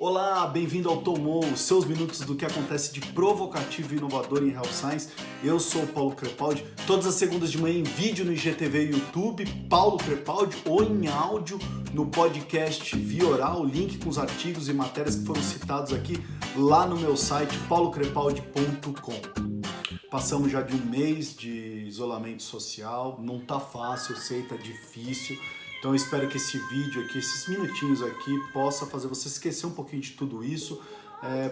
Olá, bem-vindo ao Tomou, os seus minutos do que acontece de provocativo e inovador em Health Science. Eu sou o Paulo Crepaldi, todas as segundas de manhã em vídeo no IGTV e YouTube, Paulo Crepaldi, ou em áudio no podcast Via Oral, link com os artigos e matérias que foram citados aqui lá no meu site paulocrepaldi.com. Passamos já de um mês de isolamento social, não tá fácil, eu sei, tá difícil. Então eu espero que esse vídeo aqui, esses minutinhos aqui, possa fazer você esquecer um pouquinho de tudo isso,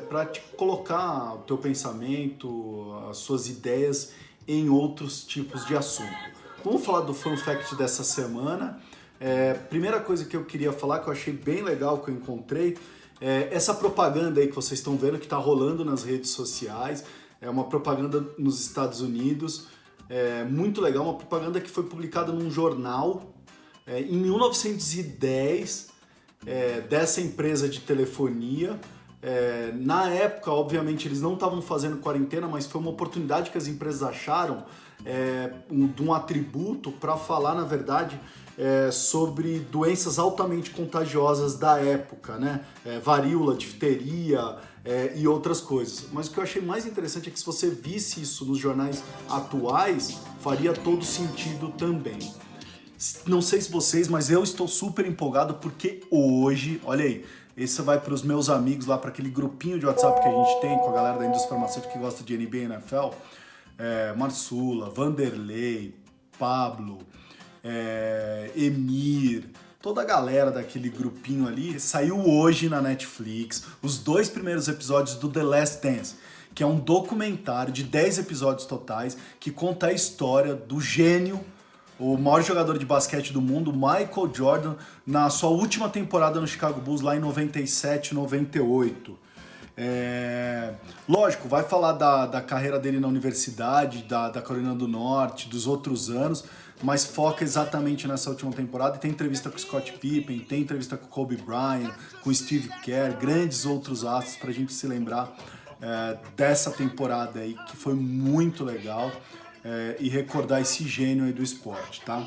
para te colocar o teu pensamento, as suas ideias em outros tipos de assunto. Vamos falar do Fun Fact dessa semana. Primeira coisa que eu queria falar, que eu achei bem legal, que eu encontrei, essa propaganda aí que vocês estão vendo, que está rolando nas redes sociais, é uma propaganda nos Estados Unidos, muito legal, uma propaganda que foi publicada num jornal, em 1910, dessa empresa de telefonia. Na época, obviamente, eles não estavam fazendo quarentena, mas foi uma oportunidade que as empresas acharam de um atributo para falar, na verdade, sobre doenças altamente contagiosas da época, né? Varíola, difteria e outras coisas. Mas o que eu achei mais interessante é que se você visse isso nos jornais atuais, faria todo sentido também. Não sei se vocês, mas eu estou super empolgado porque hoje, olha aí, esse vai para os meus amigos lá, para aquele grupinho de WhatsApp que a gente tem com a galera da indústria farmacêutica que gosta de NBA e NFL, Marsula, Vanderlei, Pablo, Emir, toda a galera daquele grupinho ali. Saiu hoje na Netflix os 2 primeiros episódios do The Last Dance, que é um documentário de 10 episódios totais que conta a história do gênio, o maior jogador de basquete do mundo, Michael Jordan, na sua última temporada no Chicago Bulls, lá em 97, 98. Lógico, vai falar da carreira dele na universidade, da Carolina do Norte, dos outros anos, mas foca exatamente nessa última temporada. E tem entrevista com o Scott Pippen, tem entrevista com o Kobe Bryant, com o Steve Kerr, grandes outros astros pra gente se lembrar dessa temporada aí, que foi muito legal. E recordar esse gênio aí do esporte, tá? O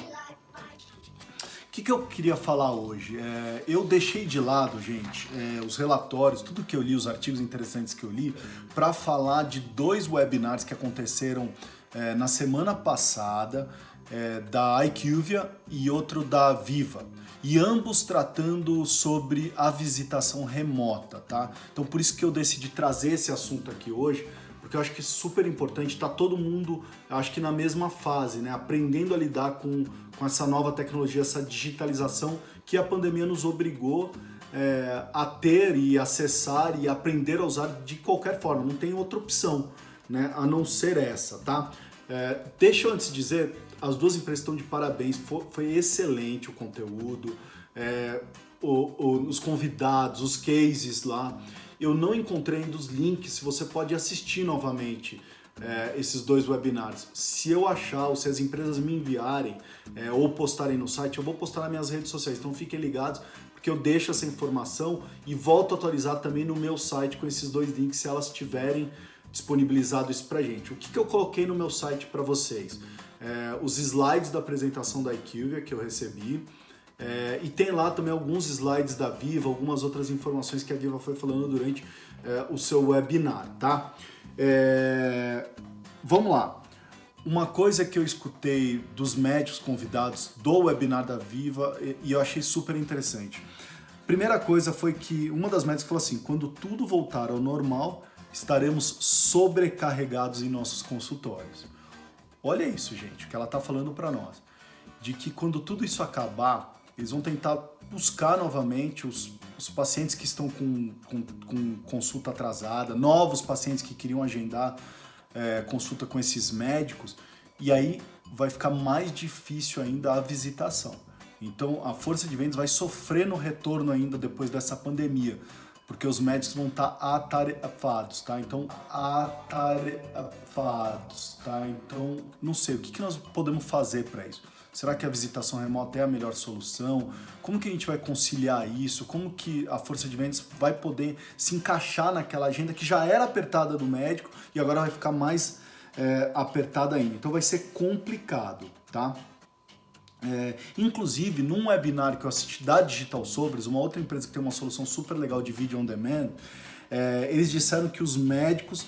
que eu queria falar hoje? Eu deixei de lado, gente, os relatórios, tudo que eu li, os artigos interessantes que eu li, para falar de 2 webinars que aconteceram na semana passada, da IQVIA e outro da Viva, e ambos tratando sobre a visitação remota, tá? Então por isso que eu decidi trazer esse assunto aqui hoje, porque eu acho que é super importante, tá todo mundo, acho que na mesma fase, né? Aprendendo a lidar com essa nova tecnologia, essa digitalização que a pandemia nos obrigou a ter e acessar e aprender a usar de qualquer forma, não tem outra opção, né? A não ser essa, tá? Deixa eu antes dizer, as 2 empresas estão de parabéns, foi excelente o conteúdo, os convidados, os cases lá. Eu não encontrei ainda os links, se você pode assistir novamente esses 2 webinars. Se eu achar, ou se as empresas me enviarem ou postarem no site, eu vou postar nas minhas redes sociais. Então fiquem ligados, porque eu deixo essa informação e volto a atualizar também no meu site com esses 2 links, se elas tiverem disponibilizado isso pra gente. O que eu coloquei no meu site para vocês? Os slides da apresentação da IQVIA que eu recebi, e tem lá também alguns slides da Viva, algumas outras informações que a Viva foi falando durante o seu webinar, tá? Vamos lá. Uma coisa que eu escutei dos médicos convidados do webinar da Viva e eu achei super interessante. Primeira coisa foi que uma das médicas falou assim: quando tudo voltar ao normal, estaremos sobrecarregados em nossos consultórios. Olha isso, gente, o que ela está falando para nós. De que quando tudo isso acabar, eles vão tentar buscar novamente os pacientes que estão com consulta atrasada, novos pacientes que queriam agendar consulta com esses médicos, e aí vai ficar mais difícil ainda a visitação. Então a força de vendas vai sofrer no retorno ainda depois dessa pandemia, porque os médicos vão estar atarefados, tá? Então, não sei, o que nós podemos fazer para isso? Será que a visitação remota é a melhor solução? Como que a gente vai conciliar isso? Como que a força de vendas vai poder se encaixar naquela agenda que já era apertada do médico e agora vai ficar mais apertada ainda? Então vai ser complicado, tá? Inclusive, num webinar que eu assisti da Digital Sobres, uma outra empresa que tem uma solução super legal de vídeo on demand, eles disseram que os médicos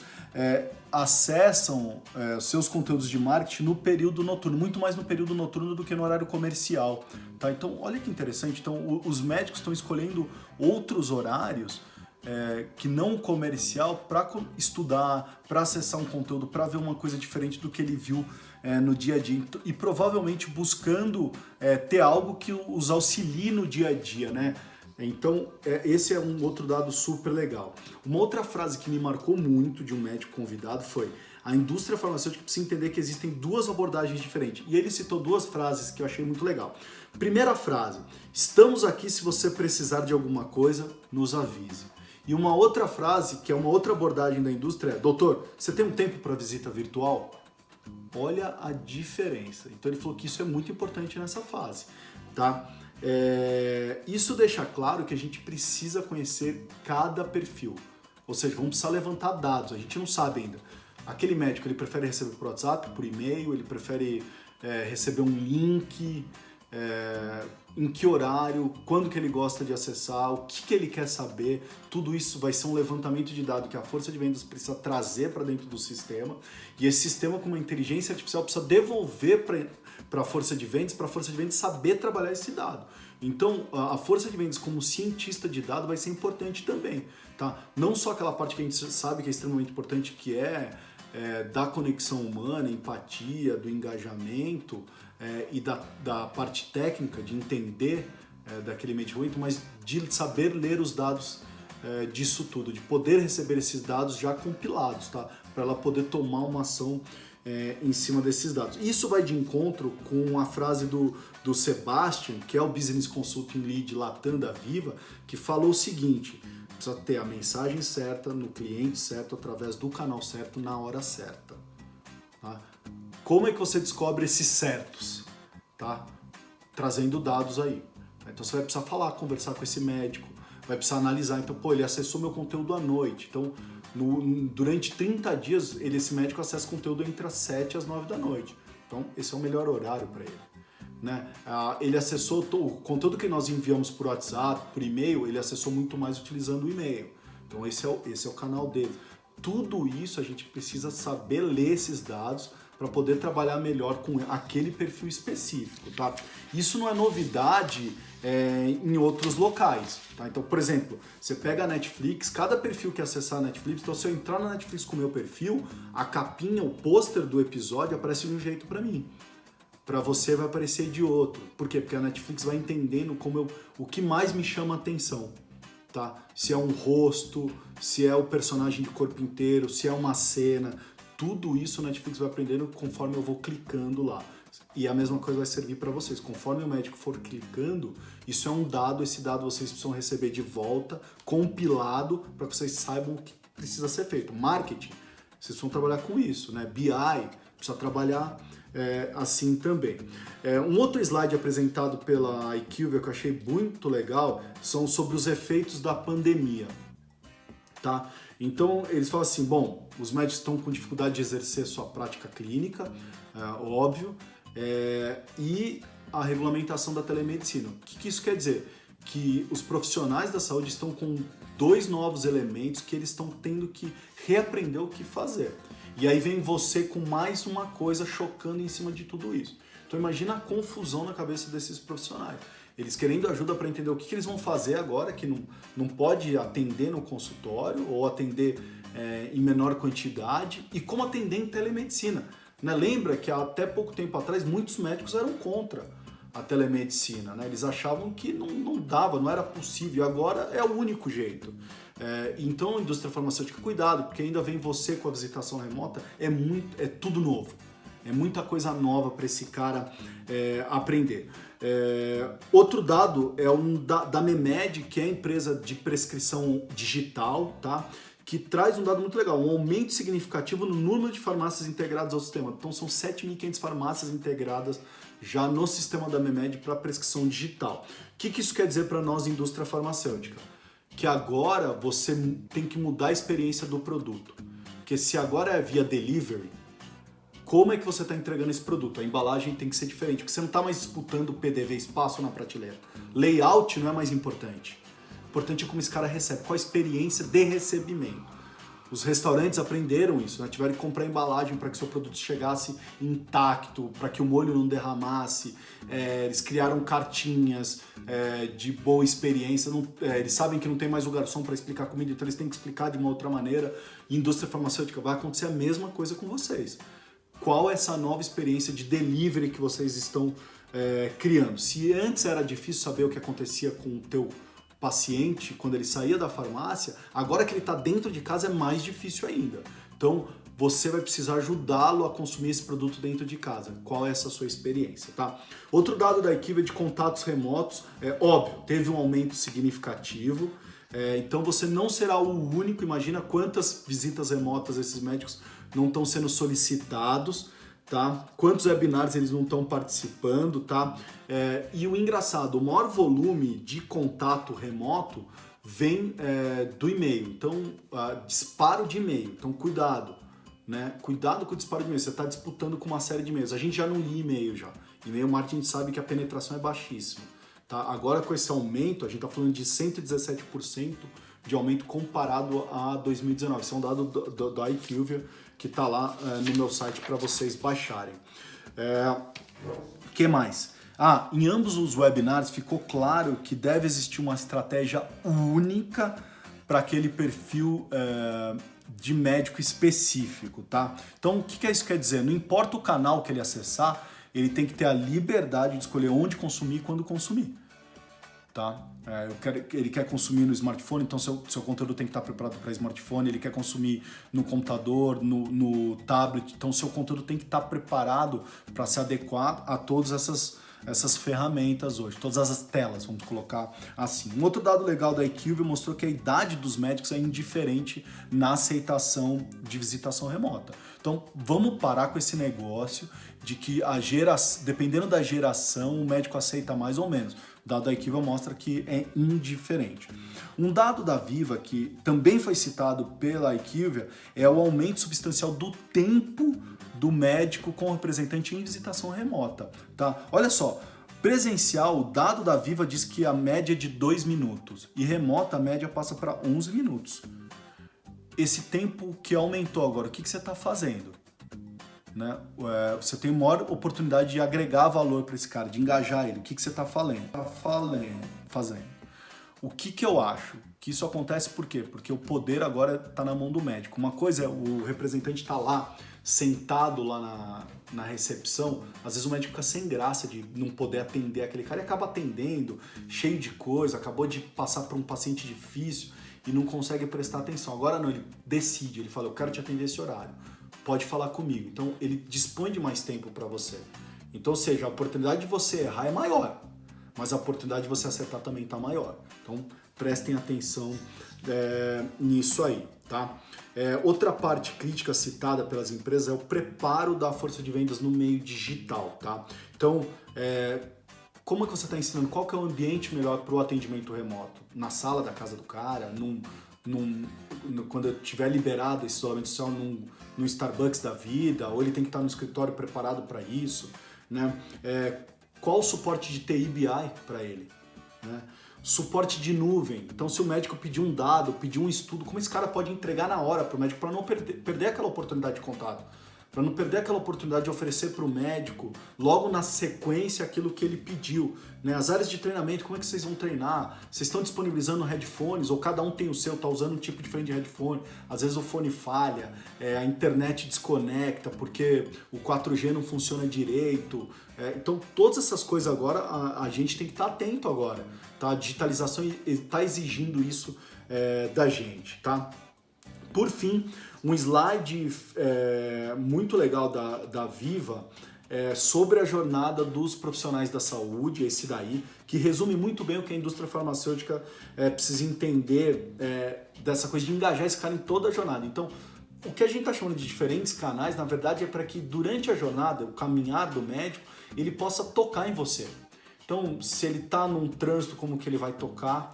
acessam seus conteúdos de marketing no período noturno, muito mais no período noturno do que no horário comercial. Tá? Então, olha que interessante. Então, os médicos estão escolhendo outros horários que não o comercial para estudar, para acessar um conteúdo, para ver uma coisa diferente do que ele viu no dia a dia e provavelmente buscando ter algo que os auxilie no dia a dia, né? Então, esse é um outro dado super legal. Uma outra frase que me marcou muito de um médico convidado foi: a indústria farmacêutica precisa entender que existem duas abordagens diferentes. E ele citou duas frases que eu achei muito legal. Primeira frase: estamos aqui se você precisar de alguma coisa, nos avise. E uma outra frase, que é uma outra abordagem da indústria, é: doutor, você tem um tempo para visita virtual? Olha a diferença. Então ele falou que isso é muito importante nessa fase, tá? Isso deixa claro que a gente precisa conhecer cada perfil. Ou seja, vamos precisar levantar dados. A gente não sabe ainda. Aquele médico, ele prefere receber por WhatsApp, por e-mail, ele prefere receber um link, em que horário, quando que ele gosta de acessar, o que ele quer saber. Tudo isso vai ser um levantamento de dados que a força de vendas precisa trazer para dentro do sistema, e esse sistema, com uma inteligência artificial, precisa devolver para a força de vendas, para a força de vendas saber trabalhar esse dado. Então, a força de vendas como cientista de dado vai ser importante também, tá? Não só aquela parte que a gente sabe que é extremamente importante, que da conexão humana, empatia, do engajamento e da parte técnica, de entender daquele medicamento, mas de saber ler os dados disso tudo, de poder receber esses dados já compilados, tá? Para ela poder tomar uma ação em cima desses dados. Isso vai de encontro com a frase do Sebastian, que é o Business Consulting Lead Latam da Viva, que falou o seguinte: precisa ter a mensagem certa, no cliente certo, através do canal certo, na hora certa. Tá? Como é que você descobre esses certos? Tá? Trazendo dados aí. Então você vai precisar falar, conversar com esse médico, vai precisar analisar. Então, ele acessou meu conteúdo à noite. Então, durante 30 dias, esse médico acessa conteúdo entre as 7 e as 9 da noite. Então, esse é o melhor horário para ele. Né? Ele acessou o conteúdo que nós enviamos por WhatsApp, por e-mail, ele acessou muito mais utilizando o e-mail. Então esse é o canal dele. Tudo isso a gente precisa saber ler esses dados para poder trabalhar melhor com aquele perfil específico, tá? Isso não é novidade em outros locais, tá? Então, por exemplo, você pega a Netflix, cada perfil que acessar a Netflix, então se eu entrar na Netflix com o meu perfil, a capinha, o pôster do episódio aparece de um jeito para mim. Para você vai aparecer de outro. Por quê? Porque a Netflix vai entendendo o que mais me chama a atenção, tá? Se é um rosto, se é o personagem de corpo inteiro, se é uma cena, tudo isso a Netflix vai aprendendo conforme eu vou clicando lá. E a mesma coisa vai servir para vocês. Conforme o médico for clicando, isso é um dado, esse dado vocês precisam receber de volta, compilado, para que vocês saibam o que precisa ser feito. Marketing, vocês vão trabalhar com isso, né? BI, precisa trabalhar assim também. Um outro slide apresentado pela IQVIA que eu achei muito legal são sobre os efeitos da pandemia, tá? Então eles falam assim: bom, os médicos estão com dificuldade de exercer sua prática clínica, óbvio, e a regulamentação da telemedicina. O que isso quer dizer? Que os profissionais da saúde estão com 2 novos elementos que eles estão tendo que reaprender o que fazer. E aí vem você com mais uma coisa chocando em cima de tudo isso. Então imagina a confusão na cabeça desses profissionais. Eles querendo ajuda para entender o que eles vão fazer agora, que não pode atender no consultório ou atender em menor quantidade, e como atender em telemedicina. Né? Lembra que até pouco tempo atrás muitos médicos eram contra a telemedicina, né? Eles achavam que não dava, não era possível, agora é o único jeito. Então a indústria farmacêutica, cuidado, porque ainda vem você com a visitação remota, é tudo novo, é muita coisa nova para esse cara aprender. Outro dado é da Memed, que é a empresa de prescrição digital, tá? Que traz um dado muito legal, um aumento significativo no número de farmácias integradas ao sistema. Então são 7.500 farmácias integradas já no sistema da Memed para prescrição digital. O que isso quer dizer para nós, indústria farmacêutica? Que agora você tem que mudar a experiência do produto. Porque se agora é via delivery, como é que você está entregando esse produto. A embalagem tem que ser diferente, porque você não está mais disputando PDV, espaço na prateleira. Layout não é mais importante. O importante é como esse cara recebe, qual a experiência de recebimento. Os restaurantes aprenderam isso, né? Tiveram que comprar embalagem para que seu produto chegasse intacto, para que o molho não derramasse. Eles criaram cartinhas de boa experiência. Eles sabem que não tem mais o garçom para explicar a comida, então eles têm que explicar de uma outra maneira. E indústria farmacêutica vai acontecer a mesma coisa com vocês. Qual é essa nova experiência de delivery que vocês estão criando? Se antes era difícil saber o que acontecia com o teu paciente, quando ele saía da farmácia, agora que ele está dentro de casa é mais difícil ainda. Então, você vai precisar ajudá-lo a consumir esse produto dentro de casa. Qual é essa sua experiência, tá? Outro dado da equipe é de contatos remotos. Óbvio, teve um aumento significativo. Então, você não será o único. Imagina quantas visitas remotas esses médicos não estão sendo solicitados. Tá? Quantos webinars eles não estão participando, tá? E o engraçado, o maior volume de contato remoto vem do e-mail. Então, disparo de e-mail. Então, cuidado, né? Cuidado com o disparo de e-mail. Você está disputando com uma série de e-mails. A gente já não lia e-mail já. E-mail marketing a gente sabe que a penetração é baixíssima. Tá? Agora, com esse aumento, a gente está falando de 117% de aumento comparado a 2019. Esse é um dado da IQVIA, que está lá no meu site para vocês baixarem. Que mais? Em ambos os webinars ficou claro que deve existir uma estratégia única para aquele perfil de médico específico, tá? Então, o que isso quer dizer? Não importa o canal que ele acessar, ele tem que ter a liberdade de escolher onde consumir e quando consumir. Tá? Ele quer consumir no smartphone, então seu conteúdo tem que estar preparado para smartphone. Ele quer consumir no computador, no tablet, então seu conteúdo tem que estar preparado para se adequar a todas essas ferramentas hoje, todas as telas, vamos colocar assim. Um outro dado legal da IQVIA mostrou que a idade dos médicos é indiferente na aceitação de visitação remota. Então vamos parar com esse negócio de que dependendo da geração o médico aceita mais ou menos. O dado da IQVIA mostra que é indiferente. Um dado da Viva, que também foi citado pela IQVIA, é o aumento substancial do tempo do médico com o representante em visitação remota. Tá? Olha só, presencial, o dado da Viva diz que a média é de 2 minutos e remota a média passa para 11 minutos. Esse tempo que aumentou agora, o que você está fazendo? Né? Você tem maior oportunidade de agregar valor para esse cara, de engajar ele. O que você está fazendo? O que eu acho? Que isso acontece por quê? Porque o poder agora está na mão do médico. Uma coisa é o representante estar lá, sentado lá na recepção, às vezes o médico fica sem graça de não poder atender aquele cara e acaba atendendo, cheio de coisa, acabou de passar por um paciente difícil e não consegue prestar atenção. Agora não, ele decide, ele fala, eu quero te atender esse horário. Pode falar comigo. Então, ele dispõe de mais tempo para você. Então, ou seja, a oportunidade de você errar é maior, mas a oportunidade de você acertar também está maior. Então, prestem atenção nisso aí, tá? Outra parte crítica citada pelas empresas é o preparo da força de vendas no meio digital, tá? Então, como é que você está ensinando? Qual que é o ambiente melhor para o atendimento remoto? Na sala da casa do cara? Quando eu tiver liberado esse isolamento social no Starbucks da vida, ou ele tem que estar no escritório preparado para isso, né? Qual o suporte de TI BI para ele, né? Suporte de nuvem. Então, se o médico pedir um dado, pedir um estudo, como esse cara pode entregar na hora para o médico para não perder aquela oportunidade de contato? Para não perder aquela oportunidade de oferecer para o médico, logo na sequência, aquilo que ele pediu. Né? As áreas de treinamento, como é que vocês vão treinar? Vocês estão disponibilizando headphones, ou cada um tem o seu, está usando um tipo diferente de headphone. Às vezes o fone falha, a internet desconecta, porque o 4G não funciona direito. Então, todas essas coisas agora, a gente tem que estar atento agora. Tá? A digitalização está exigindo isso da gente. Tá? Por fim, um slide muito legal da Viva sobre a jornada dos profissionais da saúde, esse daí, que resume muito bem o que a indústria farmacêutica precisa entender dessa coisa de engajar esse cara em toda a jornada. Então, o que a gente está chamando de diferentes canais, na verdade, é para que durante a jornada, o caminhar do médico, ele possa tocar em você. Então, se ele está num trânsito, como que ele vai tocar?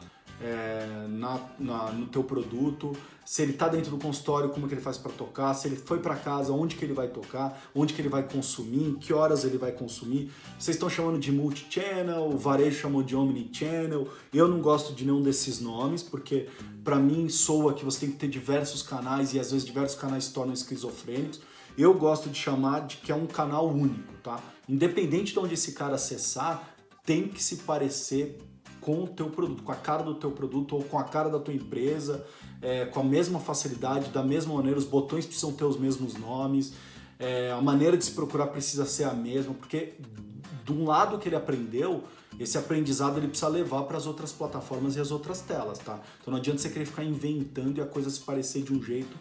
no teu produto, se ele está dentro do consultório, como que ele faz para tocar, se ele foi para casa, onde que ele vai tocar, onde que ele vai consumir, em que horas ele vai consumir. Vocês estão chamando de multi-channel, o varejo chamou de omni-channel. Eu não gosto de nenhum desses nomes, porque para mim soa que você tem que ter diversos canais e às vezes diversos canais se tornam esquizofrênicos. Eu gosto de chamar de que é um canal único, tá? Independente de onde esse cara acessar, tem que se parecer com o teu produto, com a cara do teu produto ou com a cara da tua empresa, com a mesma facilidade, da mesma maneira, os botões precisam ter os mesmos nomes, a maneira de se procurar precisa ser a mesma, porque de um lado que ele aprendeu, esse aprendizado ele precisa levar para as outras plataformas e as outras telas, tá? Então não adianta você querer ficar inventando e a coisa se parecer de um jeito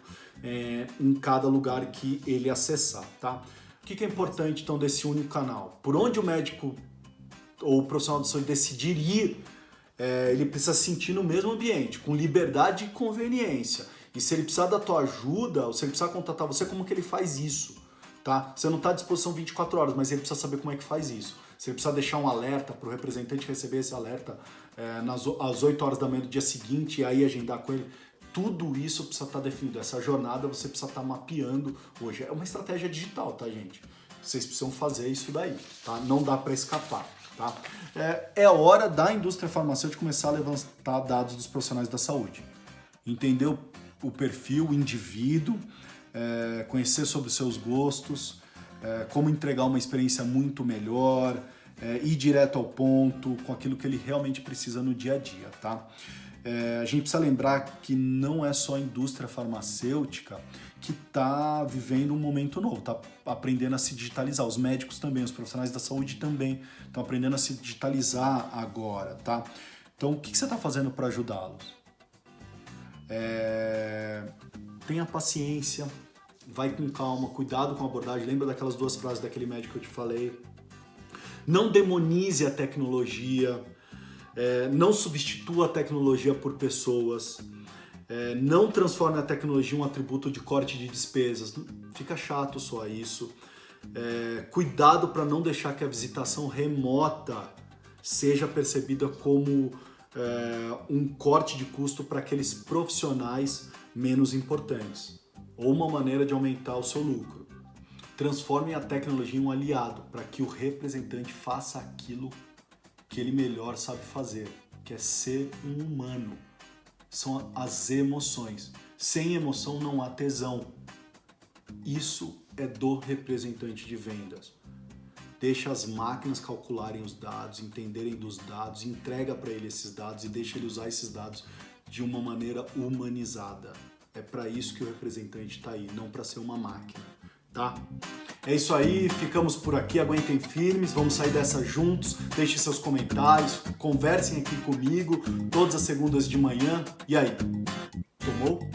em cada lugar que ele acessar, tá? O que é importante então desse único canal? Por onde o médico ou o profissional de saúde decidir ir, ele precisa se sentir no mesmo ambiente, com liberdade e conveniência. E se ele precisar da tua ajuda, ou se ele precisar contatar você, como que ele faz isso? Tá? Você não está à disposição 24 horas, mas ele precisa saber como é que faz isso. Se ele precisar deixar um alerta para o representante receber esse alerta às 8 horas da manhã do dia seguinte e aí agendar com ele, tudo isso precisa estar definido. Essa jornada você precisa estar mapeando hoje. É uma estratégia digital, tá, gente? Vocês precisam fazer isso daí, tá? Não dá para escapar. Tá? É hora da indústria farmacêutica começar a levantar dados dos profissionais da saúde. Entender o perfil, o indivíduo, conhecer sobre os seus gostos, como entregar uma experiência muito melhor, ir direto ao ponto, com aquilo que ele realmente precisa no dia a dia. Tá? A gente precisa lembrar que não é só a indústria farmacêutica que está vivendo um momento novo, está aprendendo a se digitalizar. Os médicos também, os profissionais da saúde também estão aprendendo a se digitalizar agora, tá? Então, o que você está fazendo para ajudá-los? Tenha paciência, vai com calma, cuidado com a abordagem. Lembra daquelas 2 frases daquele médico que eu te falei? Não demonize a tecnologia, não substitua a tecnologia por pessoas. Não transforme a tecnologia em um atributo de corte de despesas. Fica chato só isso. Cuidado para não deixar que a visitação remota seja percebida como um corte de custo para aqueles profissionais menos importantes ou uma maneira de aumentar o seu lucro. Transforme a tecnologia em um aliado para que o representante faça aquilo que ele melhor sabe fazer, que é ser um humano. São as emoções. Sem emoção não há tesão. Isso é do representante de vendas. Deixa as máquinas calcularem os dados, entenderem dos dados, entrega para ele esses dados e deixa ele usar esses dados de uma maneira humanizada. É para isso que o representante está aí, não para ser uma máquina, tá? É isso aí, ficamos por aqui, aguentem firmes, vamos sair dessa juntos, deixem seus comentários, conversem aqui comigo, todas as segundas de manhã. E aí, tomou?